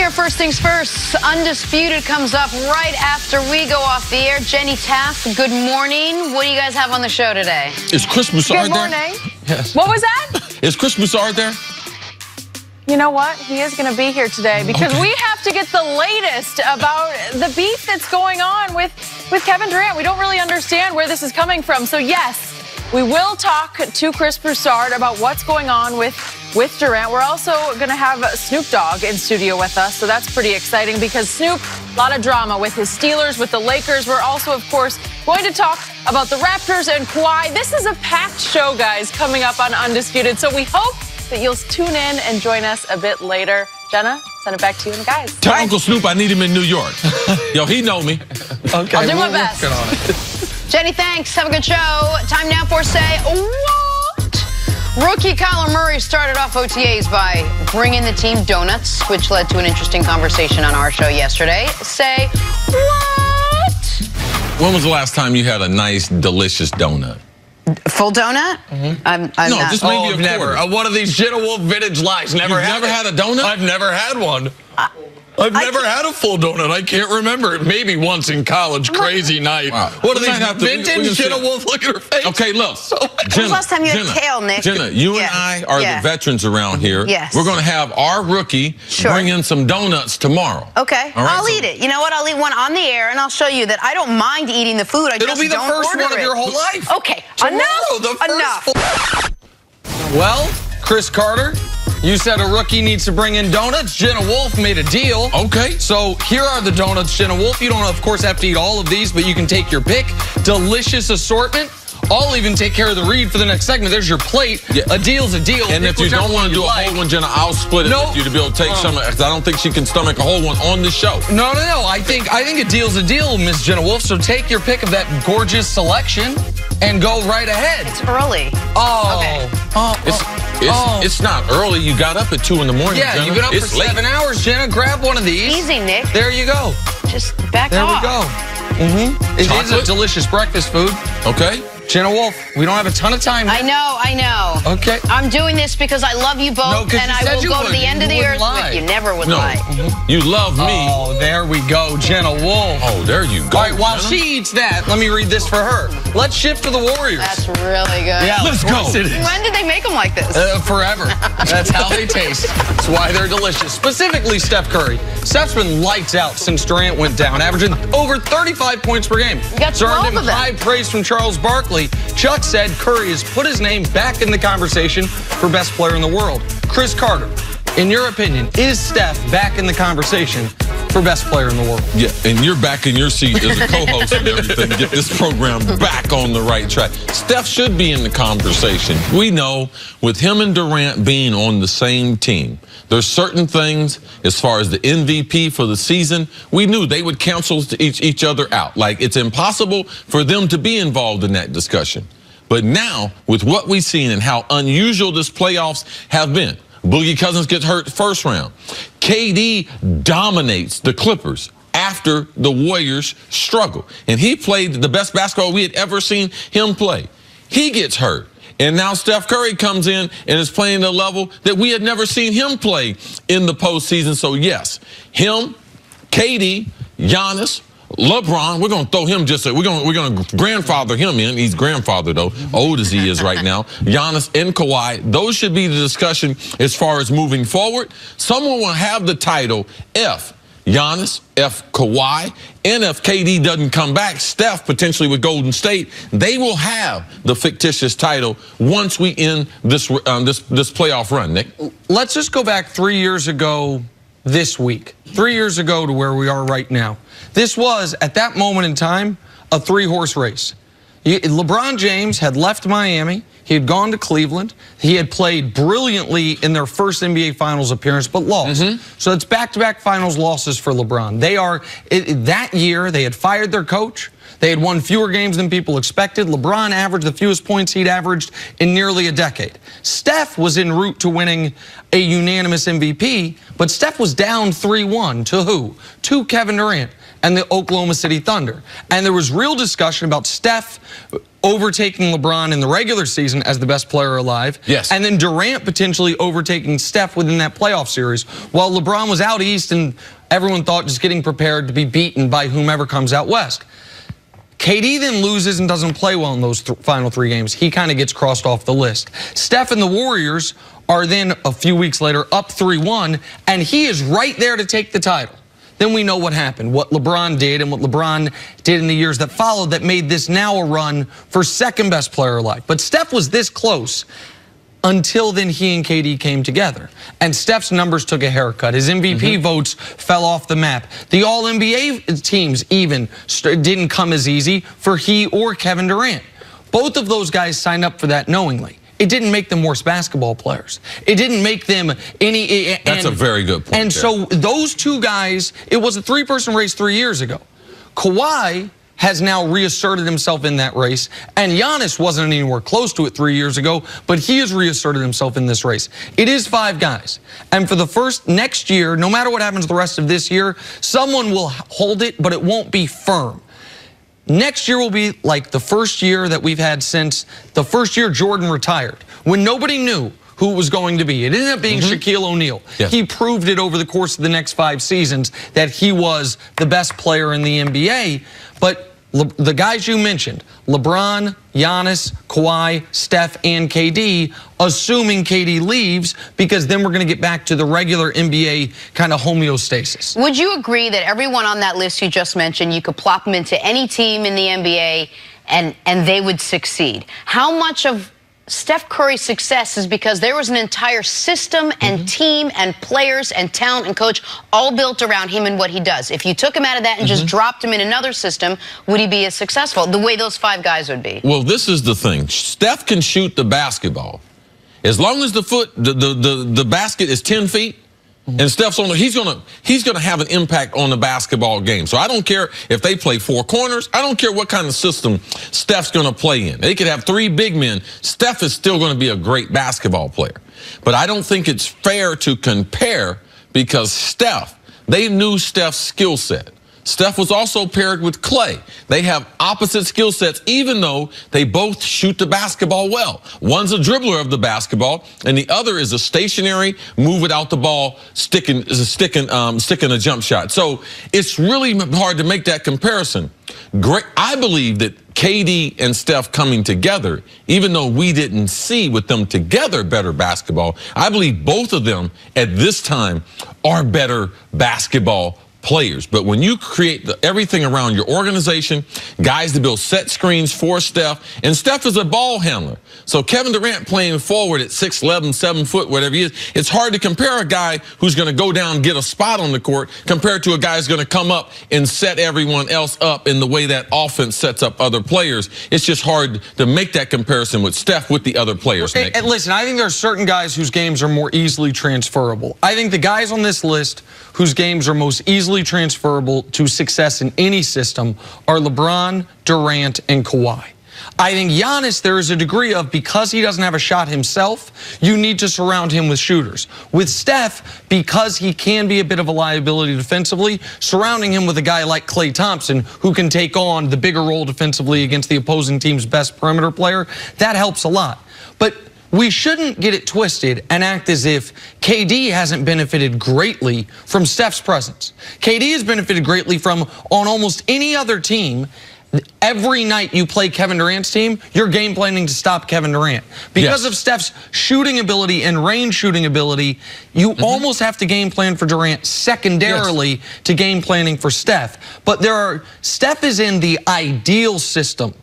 here, first things first. Undisputed comes up right after we go off the air. Jenny Taft, good morning. What do you guys have on the show today? Is Chris Broussard there? Good morning. Yes. What was that? Is Chris Broussard there? You know what? He is going to be here today because we have to get the latest about the beef that's going on with Kevin Durant. We don't really understand where this is coming from. So, yes, we will talk to Chris Broussard about what's going on with Durant. We're also going to have Snoop Dogg in studio with us, so that's pretty exciting because Snoop, a lot of drama with his Steelers, with the Lakers. We're also, of course, going to talk about the Raptors and Kawhi. This is a packed show, guys, coming up on Undisputed, so we hope that you'll tune in and join us a bit later. Jenna, send it back to you and the guys. Tell Uncle Snoop I need him in New York. Yo, he know me. Okay, I'll do my best. Jenny, thanks. Have a good show. Time now for Say What? Rookie Kyler Murray started off OTAs by bringing the team donuts, which led to an interesting conversation on our show yesterday. Say what? When was the last time you had a nice, delicious donut? Full donut? I'm No, not. just maybe a never. quarter. One of these Jenna Wolfe vintage lies. Never You've never had a donut? I've never had one. I've never had a full donut. I can't remember it. Maybe once in college. Crazy night. Wow. What are We might have these to- we vintage can Jenna see. Wolfe? Look at her face. Okay, look. When's the last time you had kale, Nick? Jenna, you Yeah. and I are Yeah. the veterans around here. Yes. We're going to have our rookie bring in some donuts tomorrow. Okay, All right, I'll eat it. You know what? I'll eat one on the air, and I'll show you that I don't mind eating the food. I It'll just be the don't first order one of it. your whole life. Okay, Tomorrow, the enough. first Enough. Well, Chris Carter, you said a rookie needs to bring in donuts. Jenna Wolfe made a deal. Okay. So here are the donuts, Jenna Wolfe. You don't, of course, have to eat all of these, but you can take your pick. Delicious assortment. I'll even take care of the read for the next segment. There's your plate. Yeah. A deal's a deal. And if you Whichever don't want to one do a like. whole one, Jenna, I'll split it Nope. with you to be able to take some. Because I don't think she can stomach a whole one on the show. No. I think a deal's a deal, Miss Jenna Wolfe. So take your pick of that gorgeous selection and go right ahead. It's early. Oh. Okay. It's not early. You got up at 2 in the morning. Yeah, Jenna. you've been up It's for late. 7 hours, Jenna. Grab one of these. Easy, Nick. There you go. Just back There off. we go. It is a Chocolate? delicious breakfast food. Okay. Jenna Wolfe, we don't have a ton of time. I know. Okay. I'm doing this because I love you both, No, 'cause and you I said will you go to would. the end of You the earth wouldn't lie. with you. Never would No. lie. You love me. Oh, there we go, Jenna Wolfe. Oh, there you go. All right, while Jenna. she eats that, let me read this for her. Let's shift to the Warriors. That's really good. Yeah, Let's of course go. it is. When did they make them like this? Forever. That's how they taste. That's why they're delicious. Specifically, Steph Curry. Steph's been lights out since Durant went down, averaging over 35 points per game. You got It's earned 12 him of them. high praise from Charles Barkley. Chuck said Curry has put his name back in the conversation for best player in the world. Chris Carter, in your opinion, is Steph back in the conversation for best player in the world? Yeah, and you're back in your seat as a co-host and everything to get this program back on the right track. Steph should be in the conversation. We know with him and Durant being on the same team, there's certain things as far as the MVP for the season, we knew they would cancel each other out. Like, it's impossible for them to be involved in that discussion. But now, with what we've seen and how unusual this playoffs have been, Boogie Cousins gets hurt first round. KD dominates the Clippers after the Warriors struggle. And he played the best basketball we had ever seen him play. He gets hurt. And now Steph Curry comes in and is playing at a level that we had never seen him play in the postseason. So, yes, him, KD, Giannis, LeBron, we're going to throw him we're going to grandfather him in. He's grandfather, though, old as he is right now. Giannis and Kawhi, those should be the discussion as far as moving forward. Someone will have the title F Giannis, F Kawhi, and if KD doesn't come back, Steph potentially with Golden State, they will have the fictitious title once we end this playoff run, Nick. Let's just go back 3 years ago this week. 3 years ago to where we are right now. This was, at that moment in time, a three-horse race. LeBron James had left Miami. He had gone to Cleveland. He had played brilliantly in their first NBA Finals appearance, but lost. So it's back-to-back Finals losses for LeBron. That year, they had fired their coach. They had won fewer games than people expected. LeBron averaged the fewest points he'd averaged in nearly a decade. Steph was en route to winning a unanimous MVP, but Steph was down 3-1 to who? To Kevin Durant. and the Oklahoma City Thunder. And there was real discussion about Steph overtaking LeBron in the regular season as the best player alive. Yes. And then Durant potentially overtaking Steph within that playoff series, while LeBron was out east and everyone thought just getting prepared to be beaten by whomever comes out west. KD then loses and doesn't play well in those final 3 games. He kind of gets crossed off the list. Steph and the Warriors are then a few weeks later up 3-1, and he is right there to take the title. Then we know what happened, what LeBron did and what LeBron did in the years that followed that made this now a run for second best player alive. But Steph was this close until then he and KD came together. And Steph's numbers took a haircut. His MVP votes fell off the map. The All-NBA teams even didn't come as easy for he or Kevin Durant. Both of those guys signed up for that knowingly. It didn't make them worse basketball players. It didn't make them any... That's a very good point. And so those 2 guys, it was a 3-person race 3 years ago. Kawhi has now reasserted himself in that race, and Giannis wasn't anywhere close to it 3 years ago, but he has reasserted himself in this race. It is 5 guys, and for the next year, no matter what happens the rest of this year, someone will hold it, but it won't be firm. Next year will be like the first year that we've had since the first year Jordan retired, when nobody knew who it was going to be. It ended up being Shaquille O'Neal. Yes. He proved it over the course of the next 5 seasons that he was the best player in the NBA. But the guys you mentioned, LeBron, Giannis, Kawhi, Steph, and KD, assuming KD leaves, because then we're going to get back to the regular NBA kind of homeostasis. Would you agree that everyone on that list you just mentioned, you could plop them into any team in the NBA and they would succeed? How much of Steph Curry's success is because there was an entire system and team and players and talent and coach all built around him and what he does? If you took him out of that and just dropped him in another system, would he be as successful the way those 5 guys would be? Well, this is the thing. Steph can shoot the basketball. As long as the basket is 10 feet, and Steph's on he's gonna have an impact on the basketball game. So I don't care if they play 4 corners. I don't care what kind of system Steph's gonna play in. They could have 3 big men. Steph is still gonna be a great basketball player. But I don't think it's fair to compare, because they knew Steph's skill set. Steph was also paired with Clay. They have opposite skill sets, even though they both shoot the basketball well. One's a dribbler of the basketball, and the other is a stationary, move it out the ball, sticking a jump shot. So it's really hard to make that comparison. I believe that KD and Steph coming together, even though we didn't see with them together better basketball, I believe both of them at this time are better basketball players. But when you create everything around your organization, guys to build set screens for Steph, and Steph is a ball handler. So Kevin Durant playing forward at 6'11", 7 foot, whatever he is, it's hard to compare a guy who's going to go down and get a spot on the court compared to a guy who's going to come up and set everyone else up in the way that offense sets up other players. It's just hard to make that comparison with Steph with the other players. And listen, I think there are certain guys whose games are more easily transferable. I think the guys on this list whose games are most easily transferable to success in any system are LeBron, Durant, and Kawhi. I think Giannis, there is a degree of, because he doesn't have a shot himself, you need to surround him with shooters. With Steph, because he can be a bit of a liability defensively, surrounding him with a guy like Klay Thompson, who can take on the bigger role defensively against the opposing team's best perimeter player, that helps a lot. But we shouldn't get it twisted and act as if KD hasn't benefited greatly from Steph's presence. KD has benefited greatly from, on almost any other team, every night you play Kevin Durant's team, you're game planning to stop Kevin Durant. Because of Steph's shooting ability and range shooting ability, you almost have to game plan for Durant secondarily to game planning for Steph. But Steph is in the ideal system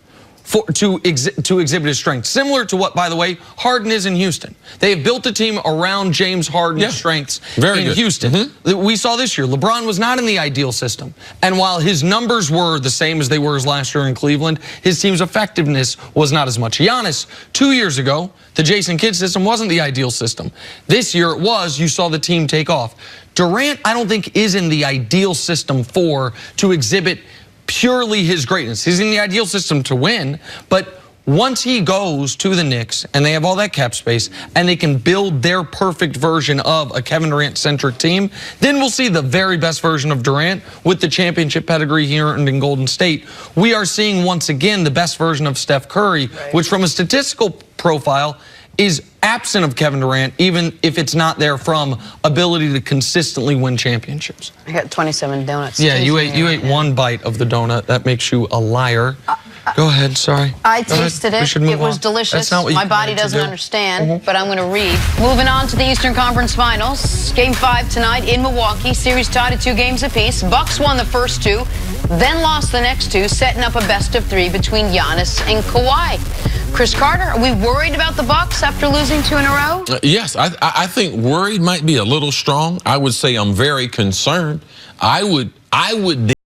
to exhibit his strength. Similar to what, by the way, Harden is in Houston. They have built a team around James Harden's strengths in Houston. We saw this year, LeBron was not in the ideal system. And while his numbers were the same as they were last year in Cleveland, his team's effectiveness was not as much. Giannis, 2 years ago, the Jason Kidd system wasn't the ideal system. This year it was. You saw the team take off. Durant, I don't think, is in the ideal system to exhibit purely his greatness. He's in the ideal system to win, but once he goes to the Knicks and they have all that cap space and they can build their perfect version of a Kevin Durant-centric team, then we'll see the very best version of Durant with the championship pedigree he earned in Golden State. We are seeing once again the best version of Steph Curry, which from a statistical profile is absent of Kevin Durant, even if it's not there from ability to consistently win championships. I got 27 donuts. Yeah, you ate one bite of the donut. That makes you a liar. Go ahead, sorry. I tasted it. It was delicious. That's not what my body doesn't understand, but I'm going to read. Moving on to the Eastern Conference Finals. Game 5 tonight in Milwaukee. Series tied at 2 games apiece. Bucks won the first 2, then lost the next 2, setting up a best-of-3 between Giannis and Kawhi. Chris Carter, are we worried about the Bucks after losing 2 in a row? Yes, I think worried might be a little strong. I would say I'm very concerned. I would